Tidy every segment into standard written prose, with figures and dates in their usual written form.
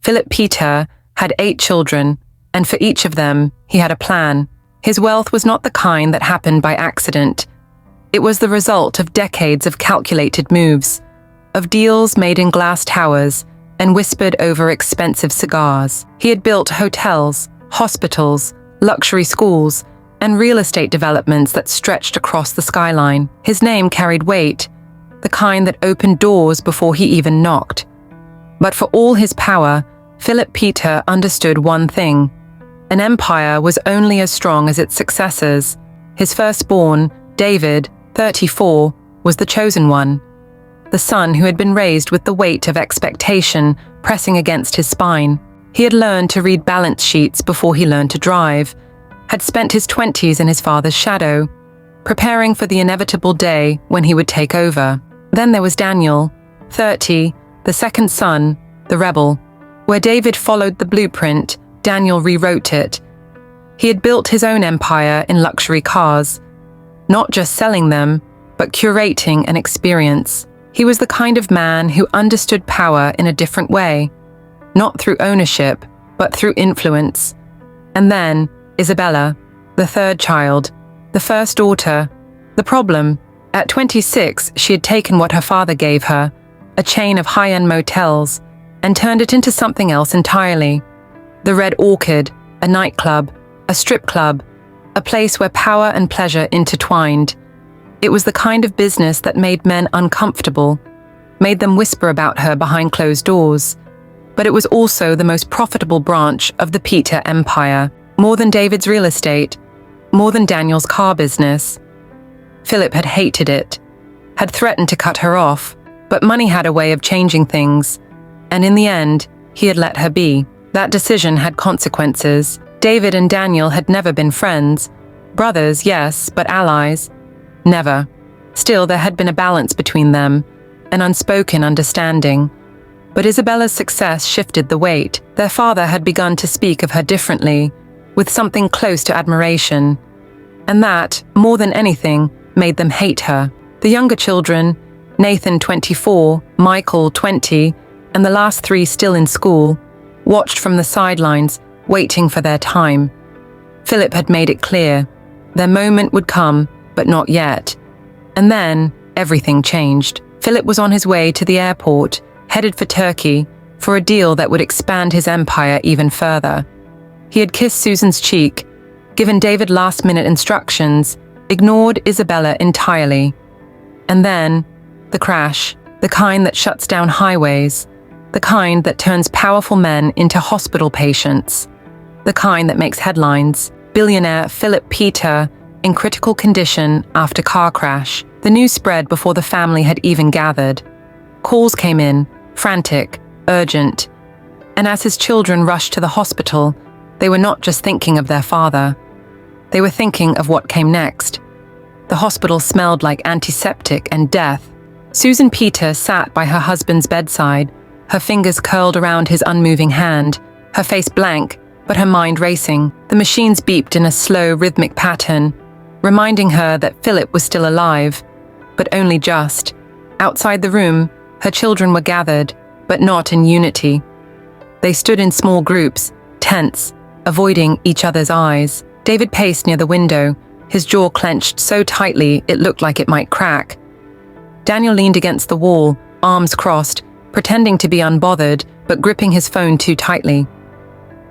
Philip Peter had 8 children, and for each of them, he had a plan. His wealth was not the kind that happened by accident. It was the result of decades of calculated moves, of deals made in glass towers and whispered over expensive cigars. He had built hotels, hospitals, luxury schools, and real estate developments that stretched across the skyline. His name carried weight, the kind that opened doors before he even knocked. But for all his power, Philip Peter understood one thing. An empire was only as strong as its successors. His firstborn, David, 34, was the chosen one. The son who had been raised with the weight of expectation pressing against his spine. He had learned to read balance sheets before he learned to drive, had spent his 20s in his father's shadow, preparing for the inevitable day when he would take over. Then there was Daniel, 30, the second son, the rebel. Where David followed the blueprint, Daniel rewrote it. He had built his own empire in luxury cars, not just selling them, but curating an experience. He was the kind of man who understood power in a different way, not through ownership, but through influence. And then, Isabella, the third child, the first daughter. The problem, at 26, she had taken what her father gave her, a chain of high-end motels, and turned it into something else entirely. The Red Orchid, a nightclub, a strip club, a place where power and pleasure intertwined. It was the kind of business that made men uncomfortable, made them whisper about her behind closed doors. But it was also the most profitable branch of the Peter empire, more than David's real estate, more than Daniel's car business. Philip had hated it, had threatened to cut her off, but money had a way of changing things, and in the end, he had let her be. That decision had consequences. David and Daniel had never been friends. Brothers, yes, but allies? Never. Still, there had been a balance between them, an unspoken understanding. But Isabella's success shifted the weight. Their father had begun to speak of her differently, with something close to admiration. And that, more than anything, made them hate her. The younger children, Nathan 24, Michael 20, and the last 3 still in school, watched from the sidelines, waiting for their time. Philip had made it clear. Their moment would come, but not yet. And then, everything changed. Philip was on his way to the airport, headed for Turkey, for a deal that would expand his empire even further. He had kissed Susan's cheek, given David last-minute instructions, ignored Isabella entirely. And then, the crash, the kind that shuts down highways, the kind that turns powerful men into hospital patients, the kind that makes headlines. Billionaire Philip Peter in critical condition after car crash. The news spread before the family had even gathered. Calls came in, frantic, urgent. And as his children rushed to the hospital, they were not just thinking of their father. They were thinking of what came next. The hospital smelled like antiseptic and death. Susan Peter sat by her husband's bedside, her fingers curled around his unmoving hand, her face blank, but her mind racing. The machines beeped in a slow, rhythmic pattern, reminding her that Philip was still alive, but only just. Outside the room, her children were gathered, but not in unity. They stood in small groups, tense, avoiding each other's eyes. David paced near the window, his jaw clenched so tightly it looked like it might crack. Daniel leaned against the wall, arms crossed, pretending to be unbothered, but gripping his phone too tightly.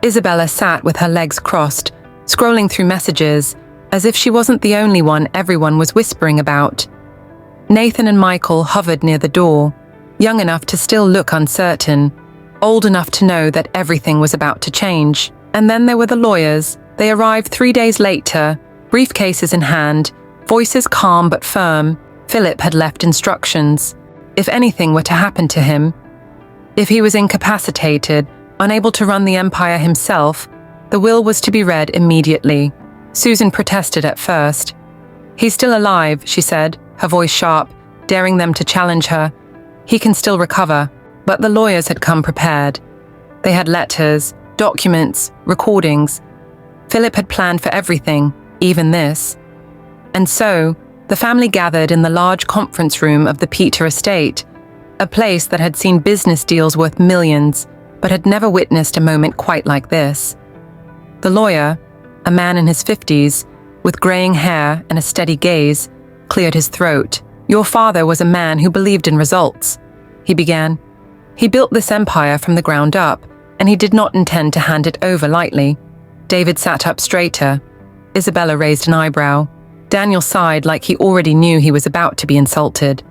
Isabella sat with her legs crossed, scrolling through messages, as if she wasn't the only one everyone was whispering about. Nathan and Michael hovered near the door, young enough to still look uncertain, old enough to know that everything was about to change. And then there were the lawyers. They arrived 3 days later, briefcases in hand, voices calm but firm. Philip had left instructions. If anything were to happen to him, if he was incapacitated, unable to run the empire himself, the will was to be read immediately. Susan protested at first. "He's still alive," she said, her voice sharp, daring them to challenge her. "He can still recover." But the lawyers had come prepared. They had letters, documents, recordings. Philip had planned for everything, even this. And so, the family gathered in the large conference room of the Peter estate, a place that had seen business deals worth millions, but had never witnessed a moment quite like this. The lawyer, a man in his 50s, with graying hair and a steady gaze, cleared his throat. "Your father was a man who believed in results," he began. "He built this empire from the ground up, and he did not intend to hand it over lightly." David sat up straighter. Isabella raised an eyebrow. Daniel sighed like he already knew he was about to be insulted.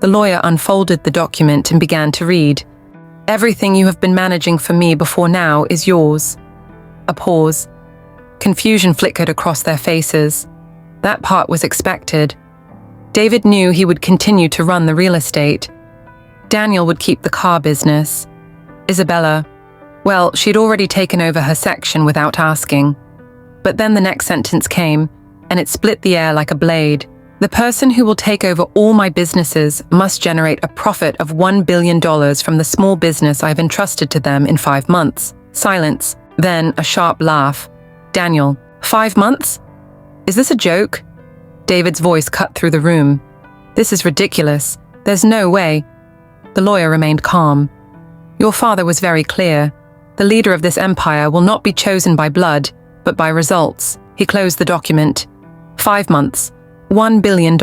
The lawyer unfolded the document and began to read. "Everything you have been managing for me before now is yours." A pause. Confusion flickered across their faces. That part was expected. David knew he would continue to run the real estate. Daniel would keep the car business. Isabella, well, she'd already taken over her section without asking. But then the next sentence came, and it split the air like a blade. "The person who will take over all my businesses must generate a profit of $1 billion from the small business I've entrusted to them in 5 months. Silence, then a sharp laugh. "Daniel, 5 months? Is this a joke?" David's voice cut through the room. "This is ridiculous. There's no way." The lawyer remained calm. "Your father was very clear. The leader of this empire will not be chosen by blood, but by results." He closed the document. 5 months, $1 billion.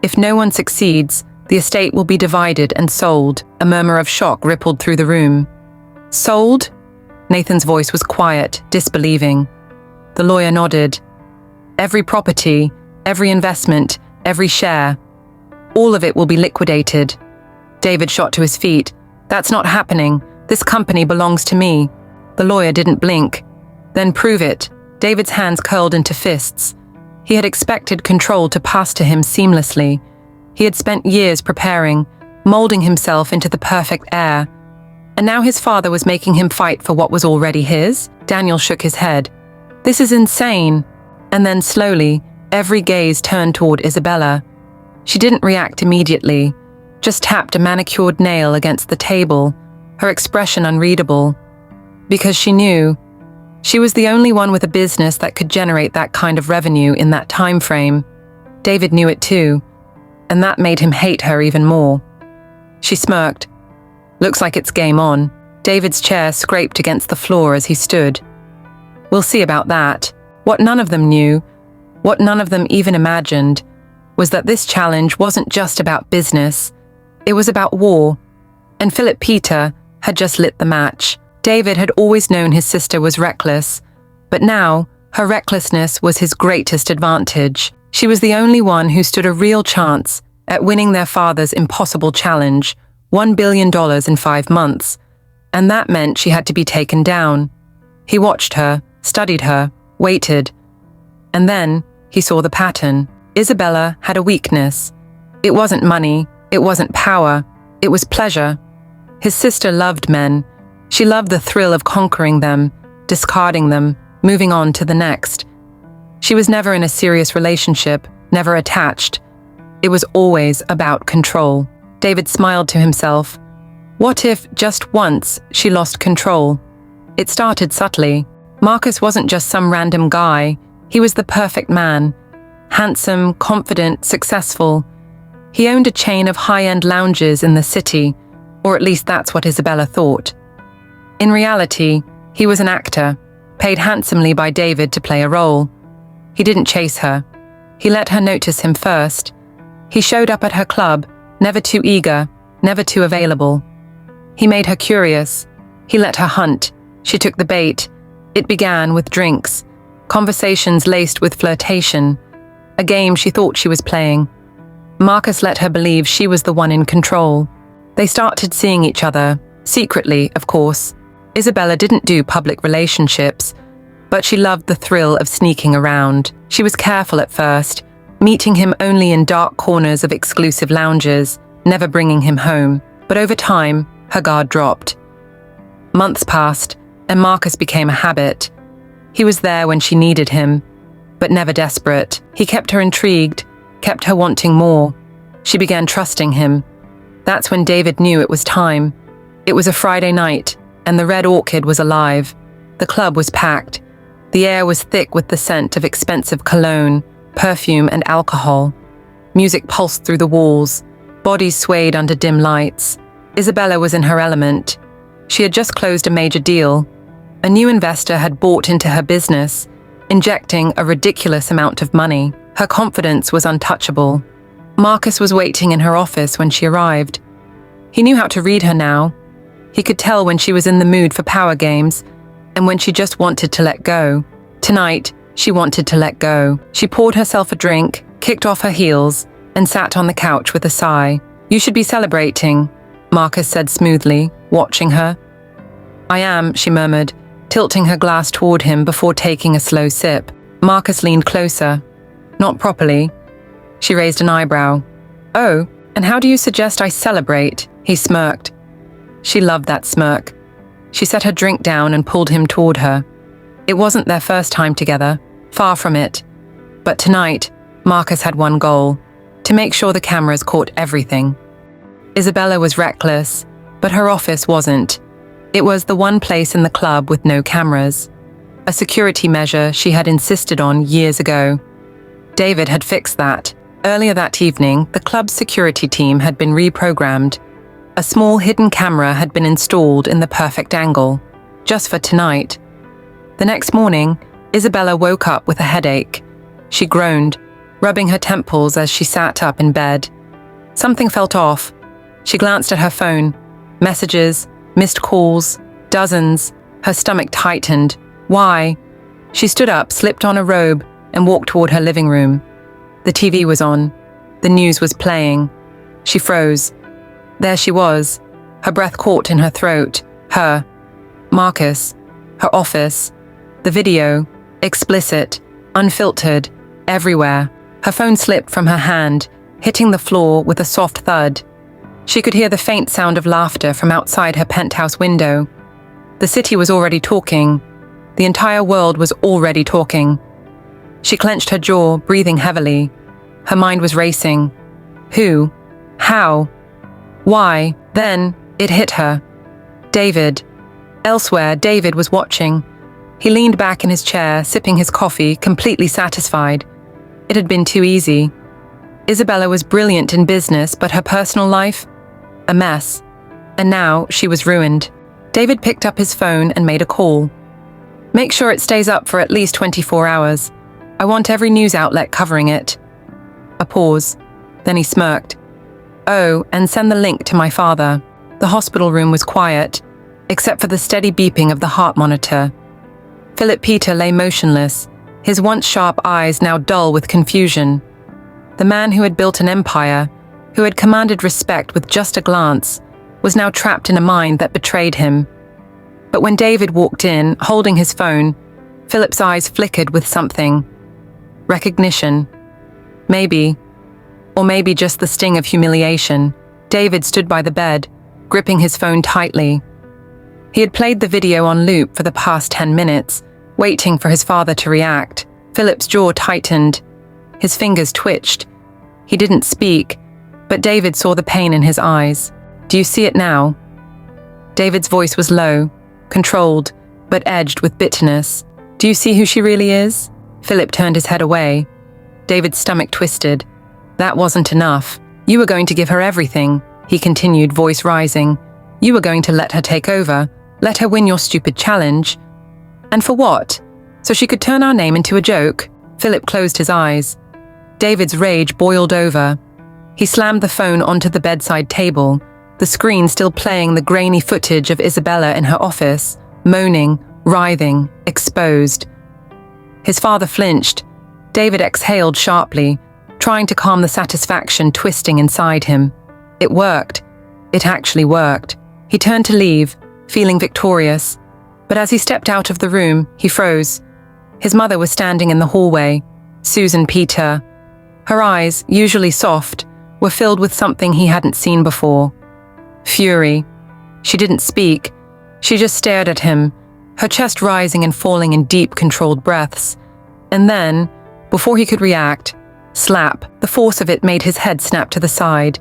If no one succeeds, the estate will be divided and sold. A murmur of shock rippled through the room. "Sold?" Nathan's voice was quiet, disbelieving. The lawyer nodded. "Every property, every investment, every share. All of it will be liquidated." David shot to his feet. "That's not happening. This company belongs to me." The lawyer didn't blink. "Then prove it." David's hands curled into fists. He had expected control to pass to him seamlessly. He had spent years preparing, molding himself into the perfect heir. And now his father was making him fight for what was already his? Daniel shook his head. "This is insane." And then slowly, every gaze turned toward Isabella. She didn't react immediately, just tapped a manicured nail against the table, her expression unreadable. Because she knew she was the only one with a business that could generate that kind of revenue in that time frame. David knew it too, and that made him hate her even more. She smirked. "Looks like it's game on." David's chair scraped against the floor as he stood. "We'll see about that." What none of them knew, what none of them even imagined, was that this challenge wasn't just about business. It was about war. And Philip Peter had just lit the match. David had always known his sister was reckless, but now her recklessness was his greatest advantage. She was the only one who stood a real chance at winning their father's impossible challenge, $1 billion in 5 months, and that meant she had to be taken down. He watched her, studied her, waited, and then he saw the pattern. Isabella had a weakness. It wasn't money, it wasn't power, it was pleasure. His sister loved men. She loved the thrill of conquering them, discarding them, moving on to the next. She was never in a serious relationship, never attached. It was always about control. David smiled to himself. What if, just once, she lost control? It started subtly. Marcus wasn't just some random guy. He was the perfect man. Handsome, confident, successful. He owned a chain of high-end lounges in the city, or at least that's what Isabella thought. In reality, he was an actor, paid handsomely by David to play a role. He didn't chase her. He let her notice him first. He showed up at her club, never too eager, never too available. He made her curious. He let her hunt. She took the bait. It began with drinks, conversations laced with flirtation, a game she thought she was playing. Marcus let her believe she was the one in control. They started seeing each other, secretly, of course. Isabella didn't do public relationships, but she loved the thrill of sneaking around. She was careful at first, meeting him only in dark corners of exclusive lounges, never bringing him home. But over time, her guard dropped. Months passed, and Marcus became a habit. He was there when she needed him, but never desperate. He kept her intrigued, kept her wanting more. She began trusting him. That's when David knew it was time. It was a Friday night, and the Red Orchid was alive. The club was packed. The air was thick with the scent of expensive cologne, perfume, and alcohol. Music pulsed through the walls. Bodies swayed under dim lights. Isabella was in her element. She had just closed a major deal. A new investor had bought into her business, injecting a ridiculous amount of money. Her confidence was untouchable. Marcus was waiting in her office when she arrived. He knew how to read her now. He could tell when she was in the mood for power games and when she just wanted to let go. Tonight, she wanted to let go. She poured herself a drink, kicked off her heels, and sat on the couch with a sigh. "You should be celebrating," Marcus said smoothly, watching her. "I am," she murmured, tilting her glass toward him before taking a slow sip. Marcus leaned closer. "Not properly." She raised an eyebrow. "Oh, and how do you suggest I celebrate?" He smirked. She loved that smirk. She set her drink down and pulled him toward her. It wasn't their first time together, far from it. But tonight, Marcus had one goal: to make sure the cameras caught everything. Isabella was reckless, but her office wasn't. It was the one place in the club with no cameras, a security measure she had insisted on years ago. David had fixed that. Earlier that evening, the club's security team had been reprogrammed. A small hidden camera had been installed in the perfect angle, just for tonight. The next morning, Isabella woke up with a headache. She groaned, rubbing her temples as she sat up in bed. Something felt off. She glanced at her phone. Messages, missed calls, dozens. Her stomach tightened. Why? She stood up, slipped on a robe, and walked toward her living room. The TV was on. The news was playing. She froze. There she was, her breath caught in her throat. Her. Marcus. Her office. The video. Explicit. Unfiltered. Everywhere. Her phone slipped from her hand, hitting the floor with a soft thud. She could hear the faint sound of laughter from outside her penthouse window. The city was already talking. The entire world was already talking. She clenched her jaw, breathing heavily. Her mind was racing. Who? How? Why? Then, it hit her. David. Elsewhere, David was watching. He leaned back in his chair, sipping his coffee, completely satisfied. It had been too easy. Isabella was brilliant in business, but her personal life? A mess. And now, she was ruined. David picked up his phone and made a call. "Make sure it stays up for at least 24 hours. I want every news outlet covering it." A pause. Then he smirked. "Oh, and send the link to my father." The hospital room was quiet, except for the steady beeping of the heart monitor. Philip Peter lay motionless, his once sharp eyes now dull with confusion. The man who had built an empire, who had commanded respect with just a glance, was now trapped in a mind that betrayed him. But when David walked in, holding his phone, Philip's eyes flickered with something. Recognition. Maybe. Or maybe just the sting of humiliation. David stood by the bed, gripping his phone tightly. He had played the video on loop for the past 10 minutes, waiting for his father to react. Philip's jaw tightened. His fingers twitched. He didn't speak, but David saw the pain in his eyes. "Do you see it now?" David's voice was low, controlled, but edged with bitterness. "Do you see who she really is?" Philip turned his head away. David's stomach twisted. "That wasn't enough. You were going to give her everything," he continued, voice rising. "You were going to let her take over, let her win your stupid challenge. And for what? So she could turn our name into a joke?" Philip closed his eyes. David's rage boiled over. He slammed the phone onto the bedside table, the screen still playing the grainy footage of Isabella in her office, moaning, writhing, exposed. His father flinched. David exhaled sharply, trying to calm the satisfaction twisting inside him. It worked. It actually worked. He turned to leave, feeling victorious. But as he stepped out of the room, he froze. His mother was standing in the hallway, Susan Peter. Her eyes, usually soft, were filled with something he hadn't seen before. Fury. She didn't speak. She just stared at him, her chest rising and falling in deep, controlled breaths. And then, before he could react, slap. The force of it made his head snap to the side.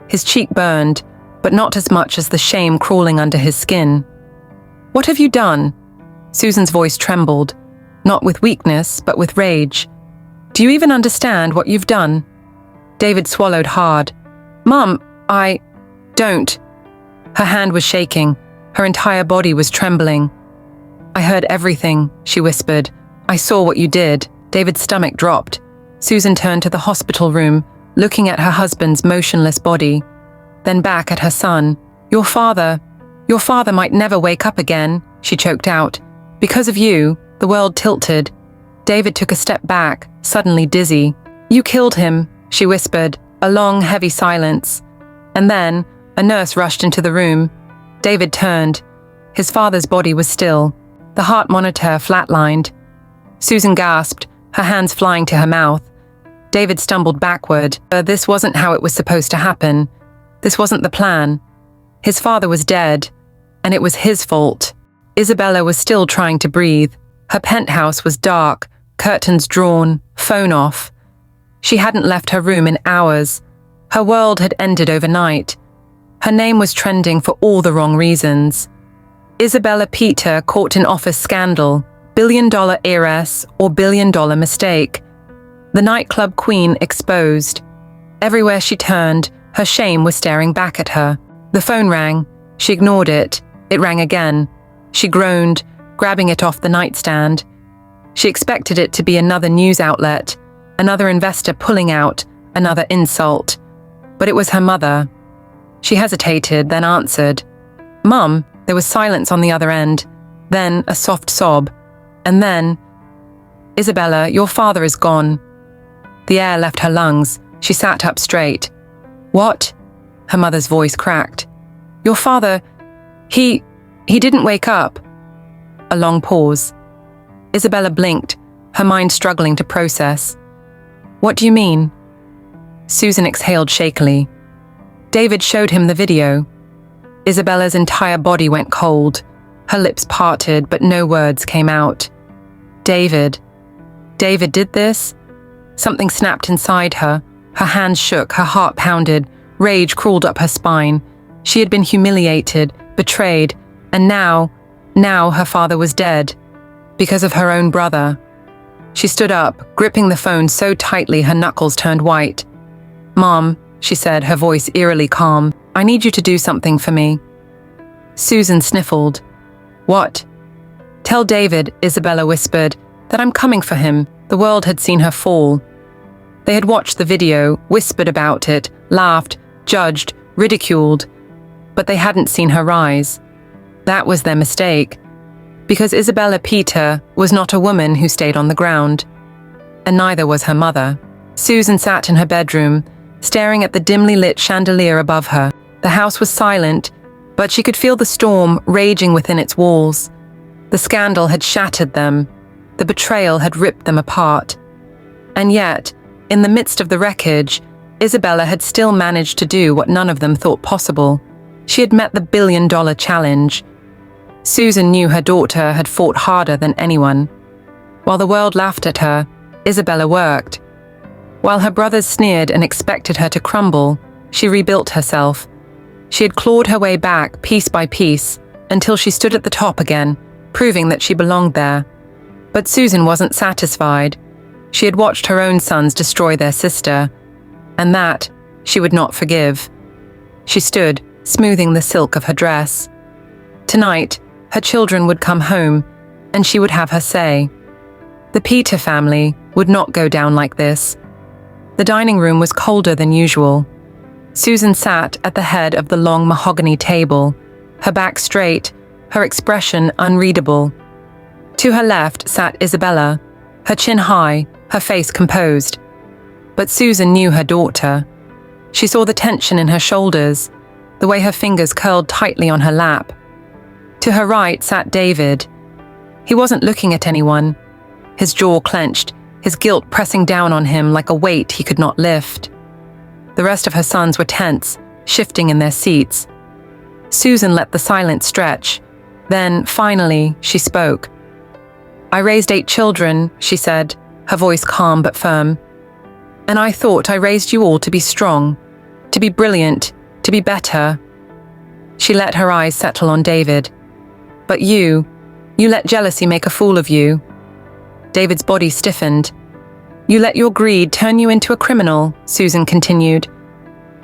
His cheek burned, but not as much as the shame crawling under his skin. "What have you done?" Susan's voice trembled, not with weakness, but with rage. "Do you even understand what you've done?" David swallowed hard. "Mum, I don't." Her hand was shaking, Her entire body was trembling. "I heard everything," she whispered. "I saw what you did." David's stomach dropped. Susan turned to the hospital room, looking at her husband's motionless body, then back at her son. Your father might never wake up again," she choked out. "Because of you." The world tilted. David took a step back, suddenly dizzy. "You killed him," she whispered. A long, heavy silence. And then, a nurse rushed into the room. David turned. His father's body was still. The heart monitor flatlined. Susan gasped, her hands flying to her mouth. David stumbled backward. This wasn't how it was supposed to happen. This wasn't the plan. His father was dead, and it was his fault. Isabella was still trying to breathe. Her penthouse was dark, curtains drawn, phone off. She hadn't left her room in hours. Her world had ended overnight. Her name was trending for all the wrong reasons. Isabella Peter caught in office scandal, billion-dollar heiress or billion-dollar mistake. The nightclub queen exposed. Everywhere she turned, her shame was staring back at her. The phone rang. She ignored it. It rang again. She groaned, grabbing it off the nightstand. She expected it to be another news outlet, another investor pulling out, another insult. But it was her mother. She hesitated, then answered. "Mum." There was silence on the other end, then a soft sob, and then, "Isabella, your father is gone." The air left her lungs. She sat up straight. "What?" Her mother's voice cracked. "Your father, he didn't wake up." A long pause. Isabella blinked, her mind struggling to process. "What do you mean?" Susan exhaled shakily. David showed him the video. Isabella's entire body went cold. Her lips parted, but no words came out. David did this? Something snapped inside her. Her hands shook, her heart pounded. Rage crawled up her spine. She had been humiliated, betrayed, and now her father was dead. Because of her own brother. She stood up, gripping the phone so tightly her knuckles turned white. "Mom," she said, her voice eerily calm, "I need you to do something for me." Susan sniffled. "What?" "Tell David," Isabella whispered, "that I'm coming for him." The world had seen her fall. They had watched the video, whispered about it, laughed, judged, ridiculed. But they hadn't seen her rise. That was their mistake. Because Isabella Peter was not a woman who stayed on the ground. And neither was her mother. Susan sat in her bedroom, staring at the dimly lit chandelier above her. The house was silent, but she could feel the storm raging within its walls. The scandal had shattered them. The betrayal had ripped them apart. And yet, in the midst of the wreckage, Isabella had still managed to do what none of them thought possible. She had met the billion-dollar challenge. Susan knew her daughter had fought harder than anyone. While the world laughed at her, Isabella worked. While her brothers sneered and expected her to crumble, she rebuilt herself. She had clawed her way back piece by piece until she stood at the top again, proving that she belonged there. But Susan wasn't satisfied. She had watched her own sons destroy their sister, and that she would not forgive. She stood, smoothing the silk of her dress. Tonight, her children would come home, and she would have her say. The Peter family would not go down like this. The dining room was colder than usual. Susan sat at the head of the long mahogany table, her back straight, her expression unreadable. To her left sat Isabella, her chin high, her face composed. But Susan knew her daughter. She saw the tension in her shoulders, the way her fingers curled tightly on her lap. To her right sat David. He wasn't looking at anyone. His jaw clenched, his guilt pressing down on him like a weight he could not lift. The rest of her sons were tense, shifting in their seats. Susan let the silence stretch. Then, finally, she spoke. "I raised 8 children," she said, her voice calm but firm. "And I thought I raised you all to be strong, to be brilliant, to be better." She let her eyes settle on David. "But you let jealousy make a fool of you." David's body stiffened. "You let your greed turn you into a criminal," Susan continued.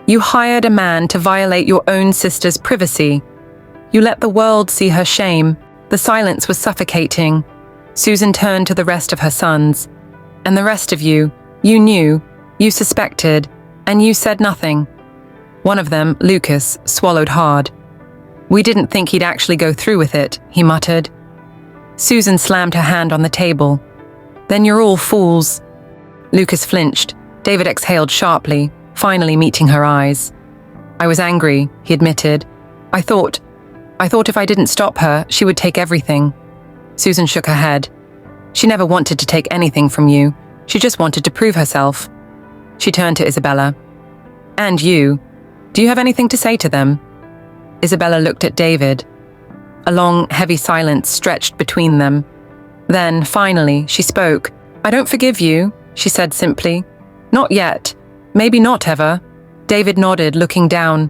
"You hired a man to violate your own sister's privacy. You let the world see her shame. The silence was suffocating. Susan turned to the rest of her sons. And the rest of you knew, you suspected, and you said nothing. One of them, Lucas, swallowed hard. We didn't think he'd actually go through with it, he muttered. Susan slammed her hand on the table. Then you're all fools. Lucas flinched. David exhaled sharply, finally meeting her eyes. I was angry, he admitted. I thought if I didn't stop her, she would take everything. Susan shook her head. She never wanted to take anything from you. She just wanted to prove herself. She turned to Isabella. And you. Do you have anything to say to them? Isabella looked at David. A long, heavy silence stretched between them. Then, finally, she spoke. I don't forgive you, she said simply. Not yet. Maybe not ever. David nodded, looking down.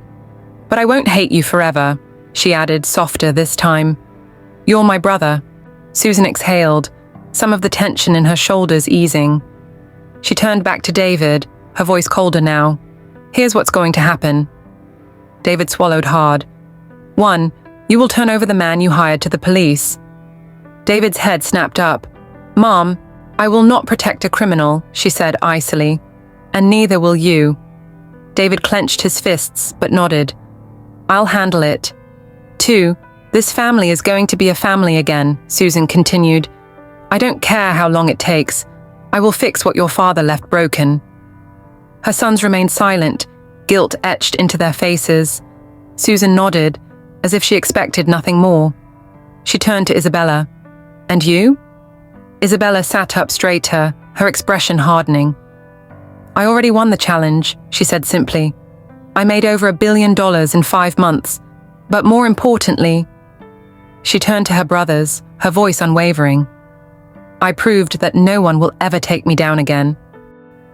But I won't hate you forever, she added, softer this time. You're my brother. Susan exhaled, some of the tension in her shoulders easing. She turned back to David, her voice colder now. Here's what's going to happen. David swallowed hard. 1, you will turn over the man you hired to the police. David's head snapped up. Mom, I will not protect a criminal, she said icily. And neither will you. David clenched his fists, but nodded. I'll handle it. 2, this family is going to be a family again, Susan continued. I don't care how long it takes. I will fix what your father left broken. Her sons remained silent, guilt etched into their faces. Susan nodded, as if she expected nothing more. She turned to Isabella. And you? Isabella sat up straighter, her expression hardening. I already won the challenge, she said simply. I made over $1 billion in 5 months. But more importantly, she turned to her brothers, her voice unwavering. I proved that no one will ever take me down again.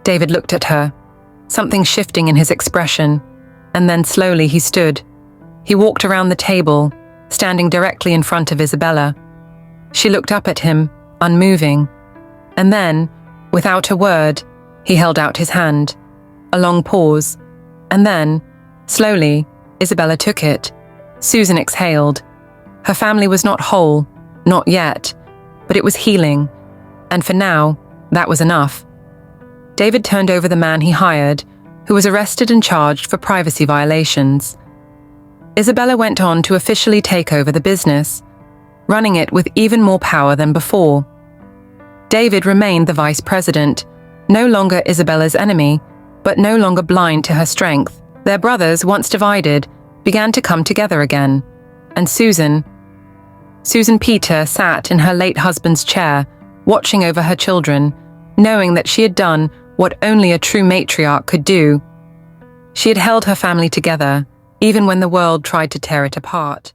David looked at her, something shifting in his expression, and then slowly he stood. He walked around the table, standing directly in front of Isabella. She looked up at him, unmoving, and then, without a word, he held out his hand. A long pause, and then, slowly, Isabella took it. Susan exhaled. Her family was not whole, not yet, but it was healing, and for now, that was enough. David turned over the man he hired, who was arrested and charged for privacy violations. Isabella went on to officially take over the business, running it with even more power than before. David remained the vice president, no longer Isabella's enemy, but no longer blind to her strength. Their brothers, once divided, began to come together again, and Susan Peter sat in her late husband's chair, watching over her children, knowing that she had done what only a true matriarch could do. She had held her family together, even when the world tried to tear it apart.